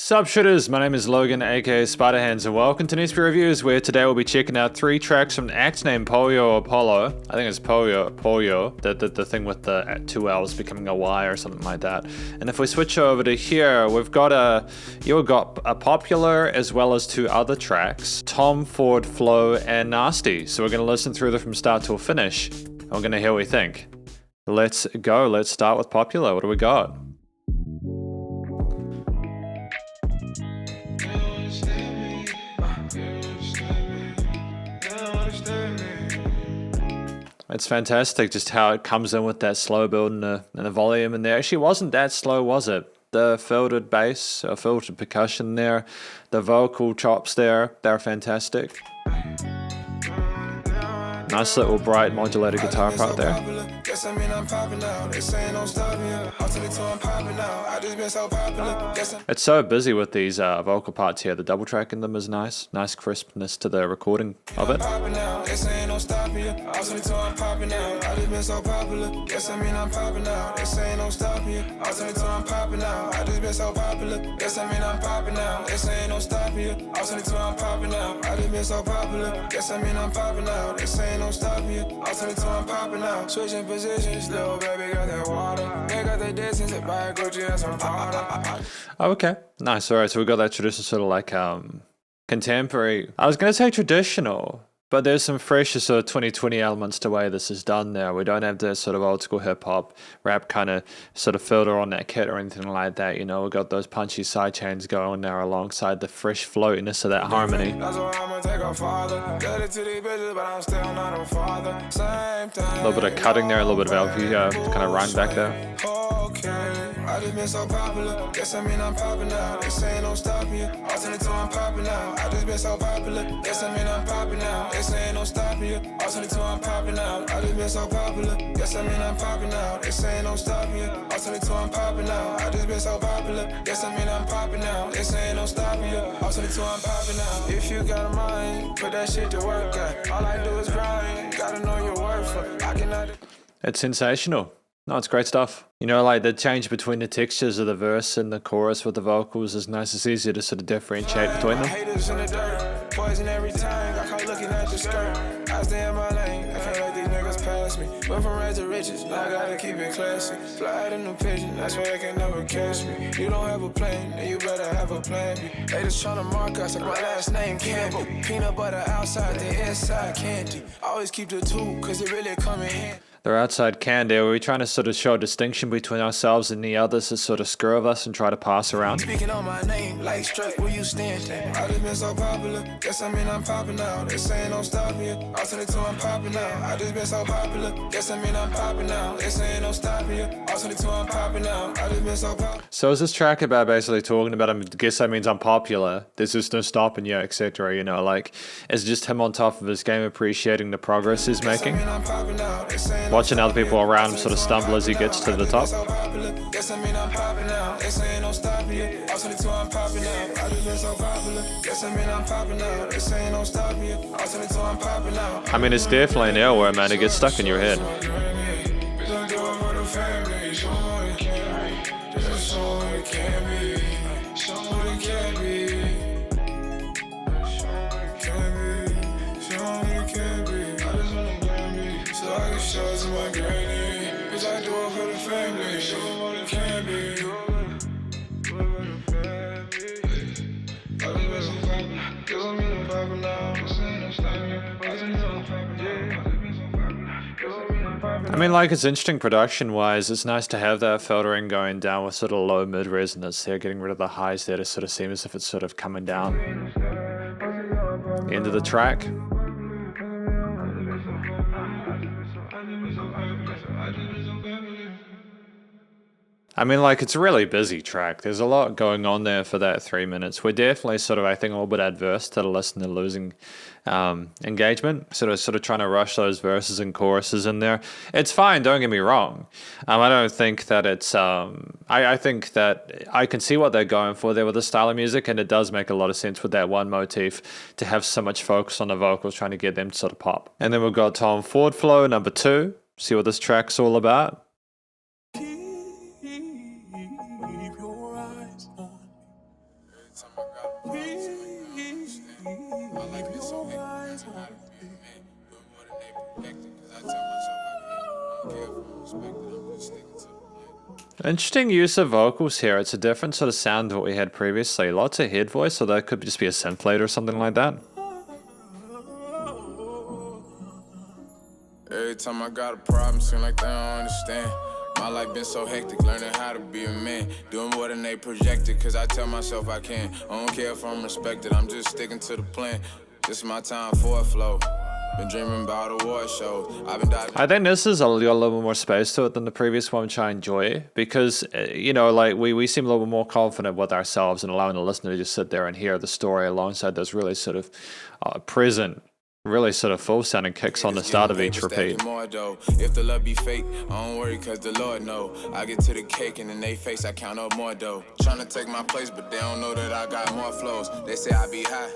Sup Shredders, my name is Logan aka Spiderhands and welcome to SP Reviews, where today we'll be checking out 3 tracks from an act named Pollo or Pollo. I think it's Pollo, the thing with the 2 L's becoming a Y or something like that. And if we switch over to here, we've got a popular as well as 2 other tracks, Tom, Ford, Flow and Nasty. So we're going to listen through them from start till finish and we're going to hear what we think. Let's go, let's start with popular. What do we got? It's fantastic just how it comes in with that slow build and the volume, and there actually wasn't that slow, was it? The filtered bass, or filtered percussion there, the vocal chops there, they're fantastic. Nice little bright modulated guitar part there. It's so busy with these vocal parts here. The double track in them is nice. Nice crispness to the recording of it. Don't stop you. I'll turn it to I'm popping out. Switching positions, little baby got that water. They got the distance, they buy Gucci and some Prada. Okay, nice. All right, so we got that traditional sort of like contemporary. I was gonna say traditional, but there's some fresh sort of 2020 elements to the way this is done there. We don't have the sort of old school hip hop rap kind of sort of filter on that kit or anything like that. You know, we got those punchy side chains going there alongside the fresh floatiness of that harmony. A little bit of cutting there, a little bit of LP kind of run back there. I just been so popular, guess I mean I'm popping out. They saying don't stop you, I'll turn it to I'm popping out. I just been so popular, guess I mean I'm popping out. They saying don't stop you, I'll turn it to I'm popping out. I just been so popular, guess I mean I'm popping out. They saying don't stop you, I'll turn it to I'm popping out. I just been so popular, guess I mean I'm popping out. They saying don't stop you, I'll turn it to I'm popping out. If you got a mind, put that shit to work at. All I do is grind, gotta know your worth. I cannot. It's sensational. No, it's great stuff. You know, like the change between the textures of the verse and the chorus with the vocals is nice. It's easier to sort of differentiate between them. Haters in the dirt, poison every time. I can't looking at the skirt. I stay in my lane. I can't let these niggas pass me. Went from rags to riches, now I gotta keep it classy. Fly in the pigeon, that's why they can never catch me. You don't have a plan, then you better have a plan B. They just tryna mark us like my last name Campbell. Peanut butter outside, the inside candy. Always keep the 2, cause it really come in handy. They're outside candy. Are we trying to sort of show a distinction between ourselves and the others to sort of screw of us and try to pass around? Speaking on my name, like straight where you stand. I just been so popular, guess I mean I'm popping out. They saying don't stop you, I'll turn it to I'm popping out. I just been so popular, guess I mean I'm popping out. They saying don't stop you, I'll turn it to I'm popping out. I just been so popular. So is this track about basically talking about, I guess that means I'm popular, there's just no stopping you, etc. You know, like, it's just him on top of his game appreciating the progress he's making. Watching other people around him sort of stumble as he gets to the top. I mean, it's definitely an airway, man. It gets stuck in your head. I mean, like, it's interesting production-wise. It's nice to have that filtering going down with sort of low mid-resonance there, getting rid of the highs there to sort of seem as if it's sort of coming down. The end of the track. I mean, like, it's a really busy track. There's a lot going on there for that 3 minutes. We're definitely sort of, I think, a little bit adverse to the listener losing engagement. Sort of trying to rush those verses and choruses in there. It's fine, don't get me wrong. I don't think that it's, I think that I can see what they're going for there with the style of music, and it does make a lot of sense with that one motif to have so much focus on the vocals, trying to get them to sort of pop. And then we've got Tom Ford Flow, number 2. See what this track's all about. Interesting use of vocals here. It's a different sort of sound to what we had previously. Lots of head voice, or that could just be a synth plate or something like that. Every time I got a problem, seem like they don't understand. My life been so hectic, learning how to be a man. Doing more than they projected, cause I tell myself I can. I don't care if I'm respected, I'm just sticking to the plan. This is my time for a flow. Been dreaming about award shows. I've been diving. I think this is a little more space to it than the previous one, which I enjoy, because, you know, like we seem a little bit more confident with ourselves and allowing the listener to just sit there and hear the story alongside those really sort of present, really sort of full sounding kicks on the start of each repeat. If the love be fake, I don't worry cause the Lord know. I get to the cake and in they face I count up more dough. Trying to take my place but they don't know that I got more flows. They say I be high,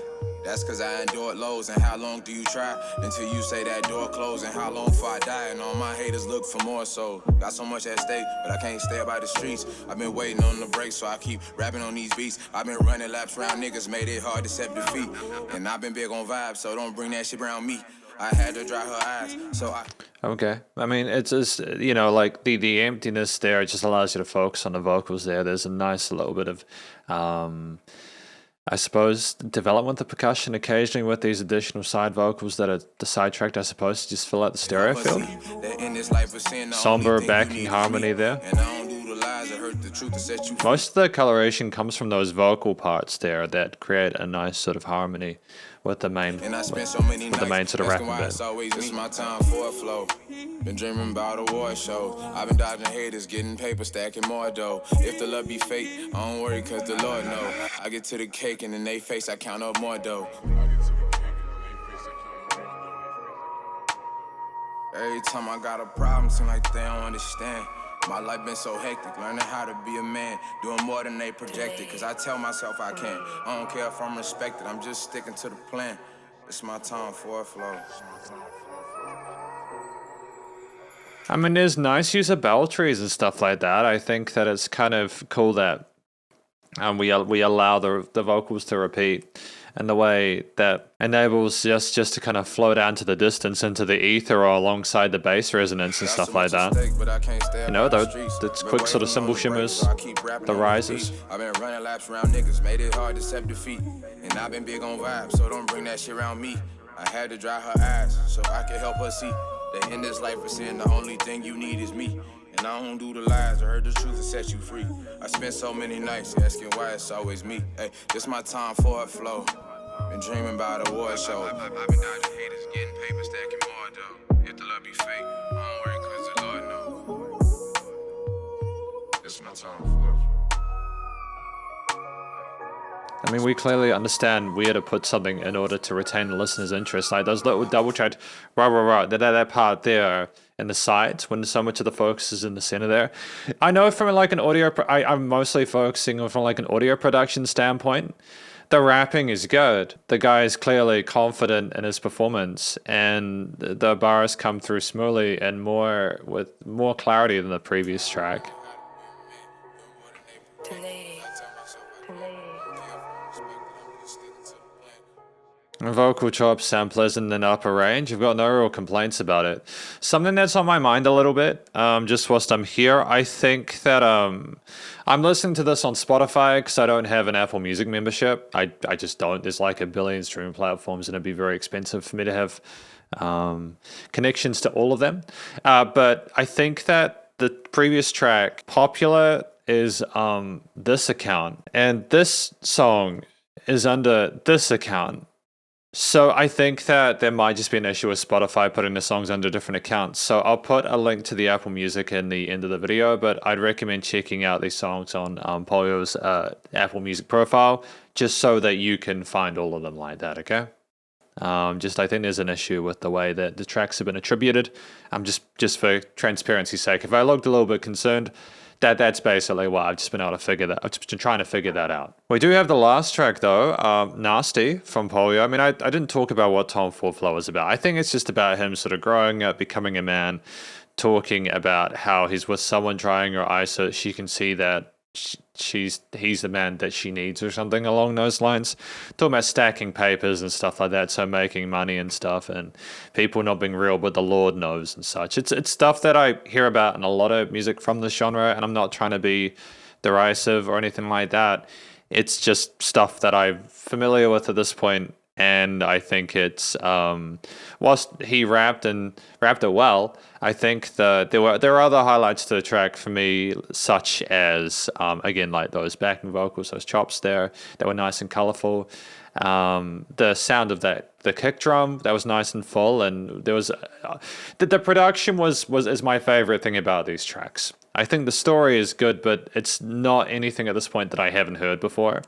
that's cause I endured lows. And how long do you try until you say that door closed? And how long before I die? And all my haters look for more. So got so much at stake, but I can't stay by the streets. I've been waiting on the break, so I keep rapping on these beats. I've been running laps around niggas, made it hard to accept defeat. And I've been big on vibes, so don't bring that shit around me. I had to dry her eyes, so I... Okay. I mean, it's just, you know, like the emptiness there, it just allows you to focus on the vocals there. There's a nice little bit of, I suppose, development of percussion occasionally with these additional side vocals that are the sidetracked, I suppose, to just fill out the stereo field. Somber backing harmony there. Most of the coloration comes from those vocal parts there that create a nice sort of harmony with the main, with the main sort of rapping bit. This is my time for a flow. Been dreaming about award shows. I've been dodging haters, getting paper, stacking more dough. If the love be fake, I don't worry cause the Lord know. I get to the cake and in they face I count up more dough. Every time I got a problem, seem like they don't understand. My life been so hectic, learning how to be a man. Doing more than they projected, cause I tell myself I can. I don't care if I'm respected, I'm just sticking to the plan. It's my time for a flow. I mean, there's nice use of bell trees and stuff like that. I think that it's kind of cool that we allow the vocals to repeat in the way that enables just to kind of float out into the distance, into the ether or alongside the bass resonance and stuff like that. You know, the quick sort of cymbal shimmers, the rises. I've been running laps around niggas, made it hard to accept defeat. And I've been big on vibes, so don't bring that shit around me. I had to dry her eyes so I could help her see that in this life we're seeing the only thing you need is me. And I don't do the lies, I heard the truth and set you free. I spent so many nights asking why it's always me. Hey, this my time for a flow. Been dreaming about award show. I've been dodging haters, getting paper, stacking more dough. If the love be fake, I don't worry cause the Lord know. This my time for a flow. I mean, we clearly understand where to put something in order to retain the listener's interest. Like those little double tracked that part there in the sides when so much of the focus is in the center there. I know from like an audio, I'm mostly focusing from like an audio production standpoint. The rapping is good. The guy is clearly confident in his performance, and the bars come through smoothly and with more clarity than the previous track. Vocal chops sound pleasant in the upper range. I've got no real complaints about it. Something that's on my mind a little bit, just whilst I'm here, I think that I'm listening to this on Spotify because I don't have an Apple Music membership. I just don't. There's like a billion streaming platforms and it'd be very expensive for me to have connections to all of them. But I think that the previous track, Popular, is this account, and this song is under this account. So I think that there might just be an issue with Spotify putting the songs under different accounts. So I'll put a link to the Apple Music in the end of the video, but I'd recommend checking out these songs on Pollo's Apple Music profile, just so that you can find all of them like that, okay? I think there's an issue with the way that the tracks have been attributed. Just for transparency's sake, if I looked a little bit concerned, that's basically why I've just been able to figure that. I've just been trying to figure that out. We do have the last track though, Nasty from Pollo. I mean, I didn't talk about what Tom Ford Flow is about. I think it's just about him sort of growing up, becoming a man, talking about how he's with someone drying her eyes so that she can see that he's the man that she needs or something along those lines. Talking about stacking papers and stuff like that, so making money and stuff, and people not being real, but the Lord knows and such. It's stuff that I hear about in a lot of music from this genre, and I'm not trying to be derisive or anything like that. It's just stuff that I'm familiar with at this point, and I think it's whilst he rapped it well, I think that there were other highlights to the track for me, such as again, like those backing vocals, those chops there that were nice and colorful. The sound of the kick drum that was nice and full, and there was the production is my favorite thing about these tracks. I think the story is good, but it's not anything at this point that I haven't heard before.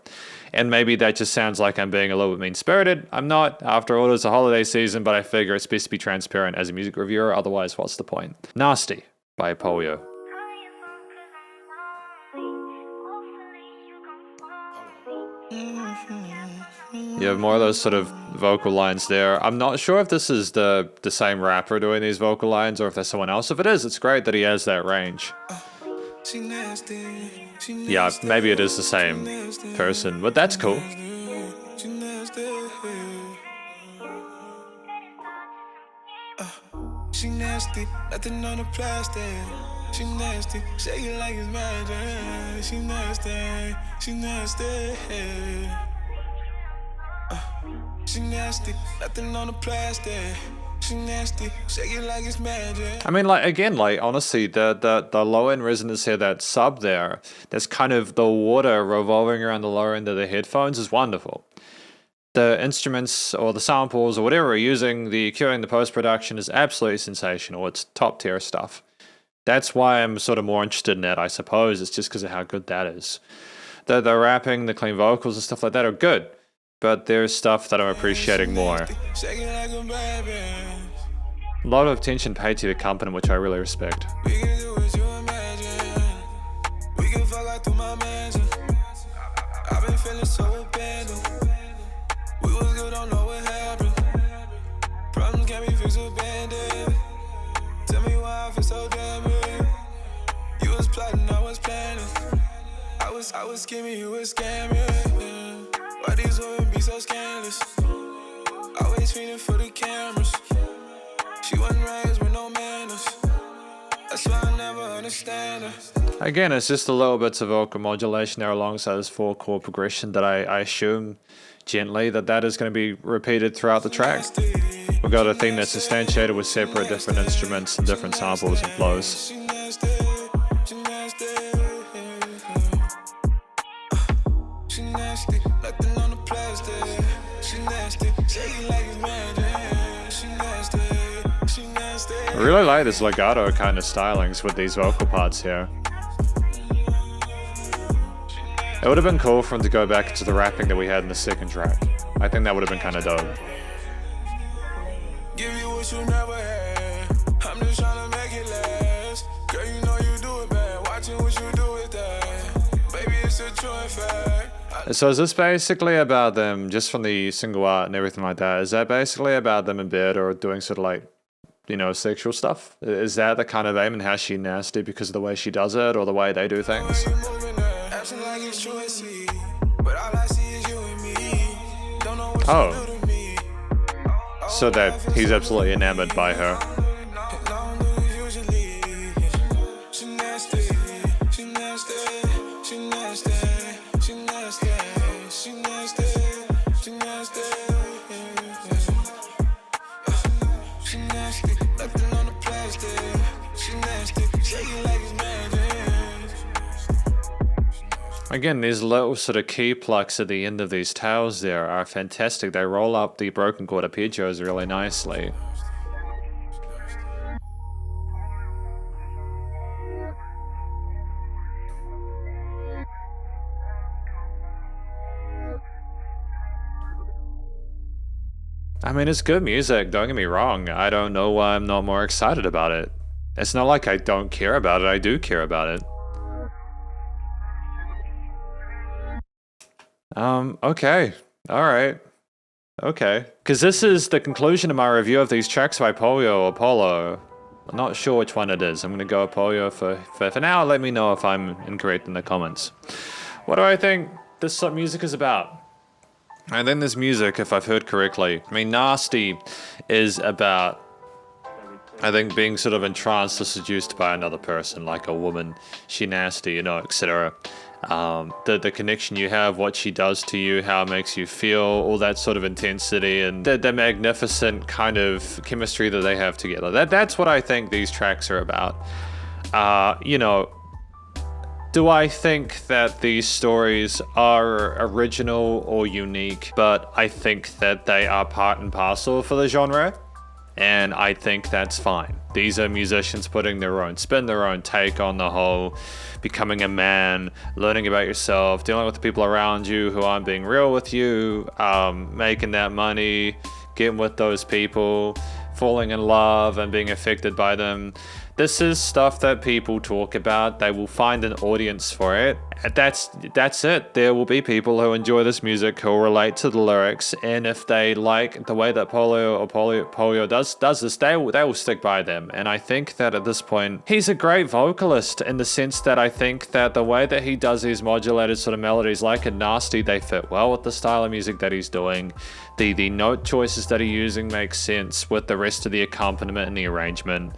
And maybe that just sounds like I'm being a little bit mean-spirited. I'm not. After all, it's a holiday season, but I figure it's best to be transparent as a music reviewer. Otherwise, what's the point? Nasty by Pollo. You have more of those sort of vocal lines there. I'm not sure if this is the same rapper doing these vocal lines or if there's someone else. If it is, it's great that he has that range. Yeah, maybe it is the same person, but that's cool. She nasty, nothing on the plastic. She nasty, shake it like it's magic. She nasty, she nasty. She nasty, nothing on the plastic. She nasty, shake it like it's magic. I mean, like, again, like, honestly, the low end resonance here, that sub there, that's kind of the water revolving around the lower end of the headphones is wonderful. The instruments or the samples or whatever we're using, the EQing, the post-production is absolutely sensational. It's top tier stuff. That's why I'm sort of more interested in that, I suppose. It's just because of how good that is. The rapping, the clean vocals and stuff like that are good, but there's stuff that I'm appreciating more. A lot of attention paid to the accompaniment, which I really respect. We can do what you imagine. We can fuck out through my mansion. I've been feeling so abandoned. We was good, don't know what happened. Problems can't be fixed with Band-Aid. Tell me why I feel so damn big. You was plotting, I was planning. I was scheming, you was scamming. Why these women be so scandalous? Always feeding for the cameras. She wasn't raised with no manners. That's why I never understand her. Again, it's just a little bits of vocal modulation there alongside this 4-chord progression that I assume gently that is going to be repeated throughout the track. We've got a theme that's instantiated with separate different instruments and different samples and flows. I really like this legato kind of stylings with these vocal parts here. It would have been cool for him to go back to the rapping that we had in the second track. I think that would have been kind of dope. Give you what you never had. I'm just trying to make it last. Girl, you know you do it bad. Watching what you do with that. Baby, it's a true fact. So is this basically about them, just from the single art and everything like that, is that basically about them in bed or doing sort of like, you know, sexual stuff? Is that the kind of aim, and how she nasty because of the way she does it or the way they do things? Oh. So that he's absolutely enamored by her. Again, these little sort of key plucks at the end of these tails there are fantastic. They roll up the broken chord arpeggios really nicely. I mean, it's good music, don't get me wrong. I don't know why I'm not more excited about it. It's not like I don't care about it, I do care about it. Okay. Alright. Okay. Because this is the conclusion of my review of these tracks by Pollo or Pollo. I'm not sure which one it is. I'm going to go with Pollo for now. Let me know if I'm incorrect in the comments. What do I think this music is about? I think this music, if I've heard correctly, I mean, Nasty is about, I think, being sort of entranced or seduced by another person, like a woman. She nasty, you know, etc. The connection you have, what she does to you, how it makes you feel, all that sort of intensity, and the magnificent kind of chemistry that they have together. That's what I think these tracks are about. You know, do I think that these stories are original or unique? But I think that they are part and parcel for the genre, and I think that's fine. These are musicians putting their own spin, their own take on the whole becoming a man, learning about yourself, dealing with the people around you who aren't being real with you, making that money, getting with those people, falling in love and being affected by them. This is stuff that people talk about. They will find an audience for it. That's it. There will be people who enjoy this music, who will relate to the lyrics, and if they like the way that Pollo does this, they will stick by them. And I think that at this point, he's a great vocalist in the sense that I think that the way that he does these modulated sort of melodies, like in Nasty, they fit well with the style of music that he's doing. The note choices that he's using make sense with the rest of the accompaniment and the arrangement.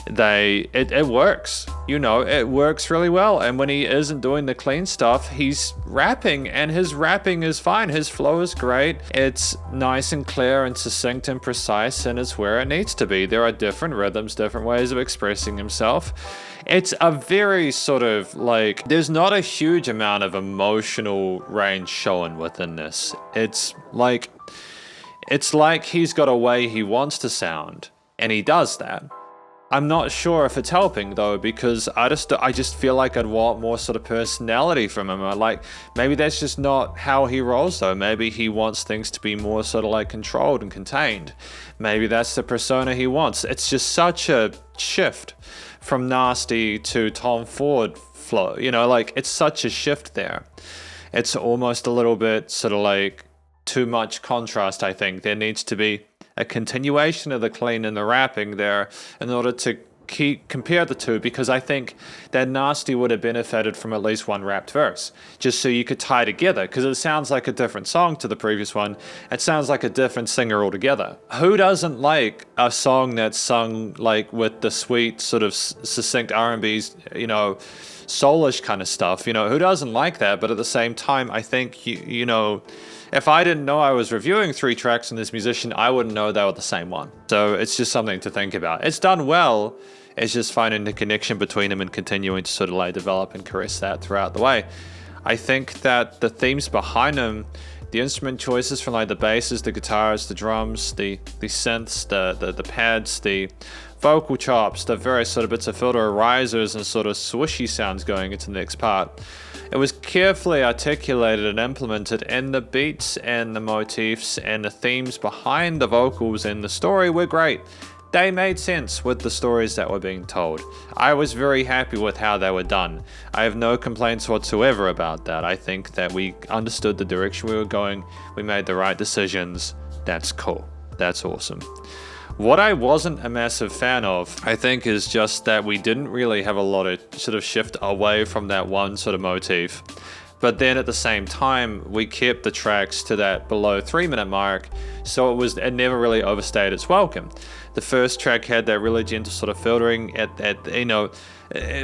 It works, you know, it works really well. And when he isn't doing the clean stuff, he's rapping, and his rapping is fine. His flow is great. It's nice and clear and succinct and precise, and it's where it needs to be. There are different rhythms, different ways of expressing himself. It's a very sort of like, there's not a huge amount of emotional range shown within this. It's like he's got a way he wants to sound, and he does that. I'm not sure if it's helping though, because I just feel like I'd want more sort of personality from him. Like, maybe that's just not how he rolls though. Maybe he wants things to be more sort of like controlled and contained. Maybe that's the persona he wants. It's just such a shift from Nasty to Tom Ford flow, you know, like it's such a shift there. It's almost a little bit sort of like too much contrast. I think there needs to be a continuation of the clean and the rapping there in order to compare the two, because I think that Nasty would have benefited from at least one rapped verse, just so you could tie together, because it sounds like a different song to the previous one. It sounds like a different singer altogether. Who doesn't like a song that's sung like with the sweet sort of succinct R&B's, you know, soulish kind of stuff, you know, who doesn't like that? But at the same time, I think, you know, if I didn't know I was reviewing 3 tracks from this musician, I wouldn't know they were the same one. So it's just something to think about. It's done well. It's just finding the connection between them and continuing to sort of like develop and caress that throughout the way. I think that the themes behind them, the instrument choices from like the basses, the guitars, the drums, the synths, the pads, the vocal chops, the various sort of bits of filter risers and sort of swishy sounds going into the next part. It was carefully articulated and implemented, and the beats and the motifs and the themes behind the vocals and the story were great. They made sense with the stories that were being told. I was very happy with how they were done. I have no complaints whatsoever about that. I think that we understood the direction we were going. We made the right decisions. That's cool. That's awesome. What I wasn't a massive fan of, I think, is just that we didn't really have a lot of sort of shift away from that one sort of motif. But then at the same time, we kept the tracks to that below 3-minute mark, so it never really overstayed its welcome. The first track had that really gentle sort of filtering at you know,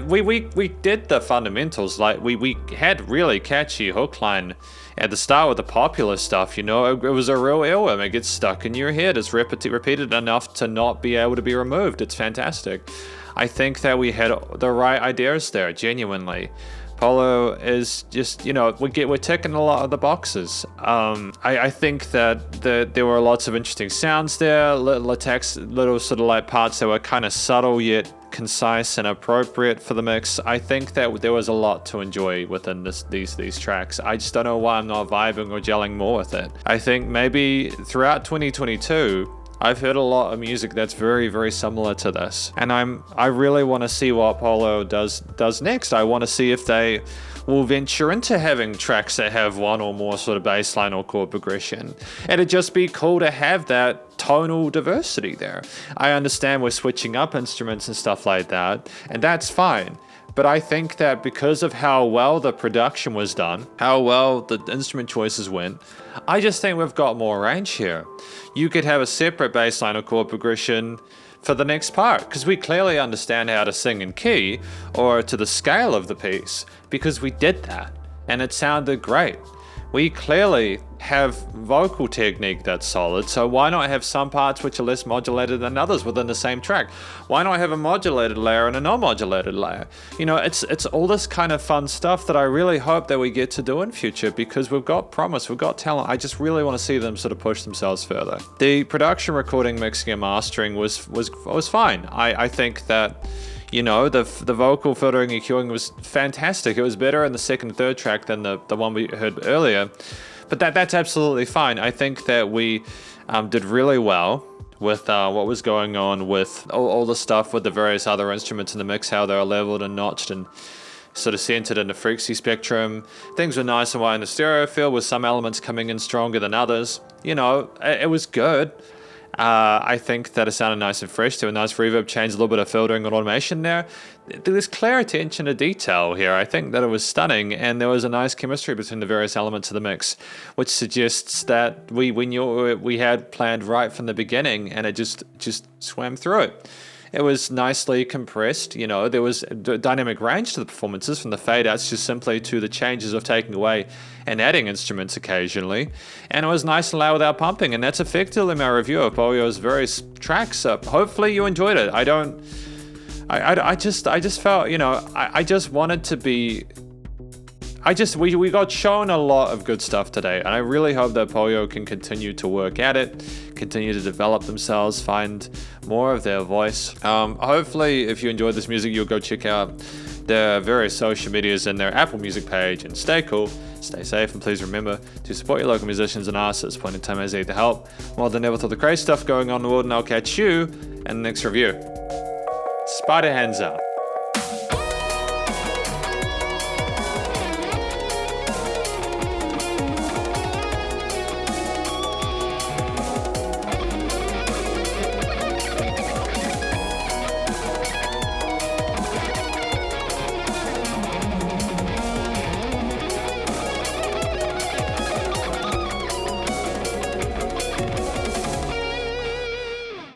we did the fundamentals. Like we had really catchy hook line at the start with the popular stuff, you know. It was a real earworm. It gets stuck in your head. It's repeated enough to not be able to be removed. It's fantastic. I think that we had the right ideas there, genuinely. Pollo is just, you know, we're ticking a lot of the boxes. I think that there were lots of interesting sounds there, little sort of like parts that were kind of subtle yet concise and appropriate for the mix. I think that there was a lot to enjoy within these tracks. I just don't know why I'm not vibing or gelling more with it. I think maybe throughout 2022, I've heard a lot of music that's very, very similar to this, and I really want to see what Pollo does next. I want to see if they will venture into having tracks that have one or more sort of bass line or chord progression. And it'd just be cool to have that tonal diversity there. I understand we're switching up instruments and stuff like that, and that's fine. But I think that because of how well the production was done, how well the instrument choices went, I just think we've got more range here. You could have a separate bass line or chord progression for the next part, because we clearly understand how to sing in key or to the scale of the piece, because we did that and it sounded great. We clearly have vocal technique that's solid, so why not have some parts which are less modulated than others within the same track? Why not have a modulated layer and a non-modulated layer? You know, it's all this kind of fun stuff that I really hope that we get to do in future, because we've got promise, we've got talent. I just really want to see them sort of push themselves further. The production, recording, mixing, and mastering was fine. I think that, you know, the vocal filtering and EQing was fantastic. It was better in the second and third track than the one we heard earlier. But that's absolutely fine. I think that we did really well with what was going on with all the stuff with the various other instruments in the mix, how they were leveled and notched and sort of centered in the frequency spectrum. Things were nice and wide in the stereo field, with some elements coming in stronger than others. You know, it was good. I think that it sounded nice and fresh. There were nice reverb change, a little bit of filtering and automation there. There was clear attention to detail here. I think that it was stunning, and there was a nice chemistry between the various elements of the mix, which suggests that we knew what we had planned right from the beginning, and it just swam through it. It was nicely compressed, you know, there was dynamic range to the performances, from the fade outs just simply to the changes of taking away and adding instruments occasionally. And it was nice and loud without pumping, and that's effectively my review of Pollo's various tracks. So hopefully you enjoyed it. I just felt, you know, I just wanted to be... we got shown a lot of good stuff today, and I really hope that Pollo can continue to work at it, continue to develop themselves, find more of their voice. Hopefully, if you enjoyed this music, you'll go check out their various social medias and their Apple Music page, and stay cool, stay safe, and please remember to support your local musicians and artists at this point in time as they need the help. More than ever, with all the crazy stuff going on in the world, and I'll catch you in the next review. Spiderhands Out.